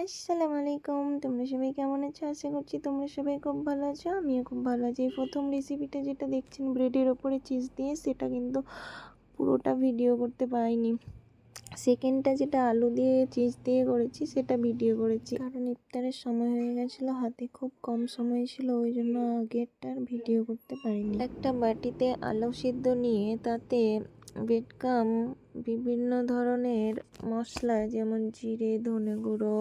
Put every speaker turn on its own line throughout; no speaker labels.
আসসালামু আলাইকুম, তোমরা সবাই কেমন আছো? আশা করছি তোমরা সবাই খুব ভালো আছো। আমিও খুব ভালো আছি। প্রথম রেসিপিটা যেটা দেখছেন ব্রেডের ওপরে চিজ দিয়ে, সেটা কিন্তু পুরোটা ভিডিও করতে পারিনি। সেকেন্ডটা যেটা আলু দিয়ে চিজ দিয়ে করেছি সেটা ভিডিও করেছি, কারণ ইফতারের সময় হয়ে গেছিলো, হাতে খুব কম সময় ছিল, ওই জন্য আগেরটার ভিডিও করতে পারিনি। একটা বাটিতে আলু সিদ্ধ নিয়ে তাতে বেডকাম, বিভিন্ন ধরনের মশলা যেমন জিরে, ধনে গুঁড়ো,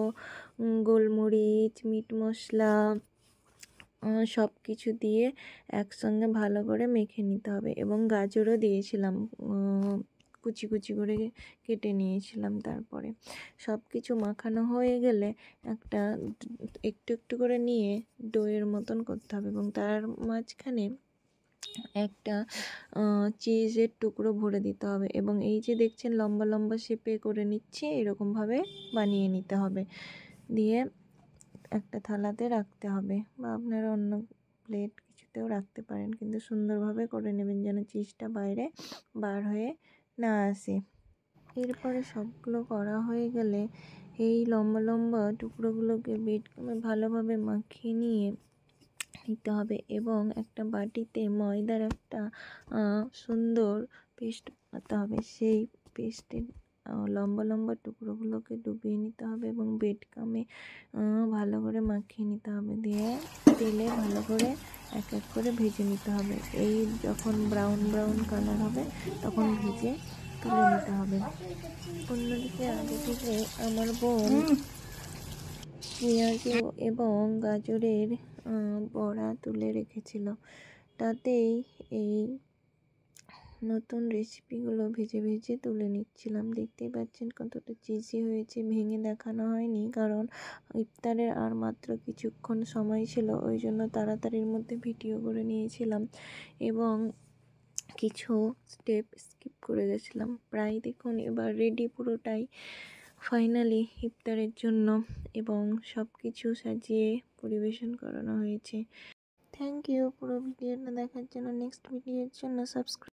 গোলমরিচ, মিট মশলা সব কিছু দিয়ে একসঙ্গে ভালো করে মেখে নিতে হবে। এবং গাজরও দিয়েছিলাম, কুচি কুচি করে কেটে নিয়েছিলাম। তারপরে সব কিছু মাখানো হয়ে গেলে একটু একটু করে নিয়ে ডোয়ের মতন করতে হবে, এবং তার মাঝখানে একটা চিজের টুকরো ভরে দিতে হবে। এবং এই যে দেখছেন লম্বা লম্বা শেপে করে নিচ্ছে, এরকমভাবে বানিয়ে নিতে হবে। দিয়ে একটা থালাতে রাখতে হবে, বা আপনারা অন্য প্লেট কিছুতেও রাখতে পারেন, কিন্তু সুন্দরভাবে করে নেবেন যেন চিজটা বাইরে বার হয়ে না আসে। এরপরে সবগুলো করা হয়ে গেলে এই লম্বা লম্বা টুকরোগুলোকে বেডকামে ভালোভাবে মাখিয়ে নিতে হবে, এবং একটা বাটিতে ময়দার একটা সুন্দর পেস্ট বানাতে হবে। সেই পেস্টের লম্বা লম্বা টুকরোগুলোকে ডুবিয়ে নিতে হবে এবং বেডকামে ভালো করে মাখিয়ে নিতে হবে। দিয়ে তেলে ভালো করে এক এক করে ভেজে নিতে হবে। এই যখন ব্রাউন ব্রাউন কালার হবে তখন ভেজে তুলে নিতে হবে। অন্যদিকে আগে থেকে আমার বোন পেঁয়াজ এবং গাজরের বড়া তুলে রেখেছিল, তাতেই এই নতুন রেসিপিগুলো ভেজে ভেজে তুলে নিচ্ছিলাম। দেখতেই পাচ্ছেন কতটা চিজি হয়েছে। ভেঙে দেখানো হয়নি, কারণ ইফতারের আর মাত্র কিছুক্ষণ সময় ছিল, ওই জন্য তাড়াতাড়ির মধ্যে ভিডিও করে নিয়েছিলাম এবং কিছু স্টেপ স্কিপ করে গেছিলাম। প্রায় দেখুন এবার রেডি পুরোটাই ফাইনালি ইফতারের জন্য, এবং সব কিছু সাজিয়ে পরিবেশন করানো হয়েছে। থ্যাংক ইউ পুরো ভিডিওটা দেখার জন্য। নেক্সট ভিডিওর জন্য সাবস্ক্রাইব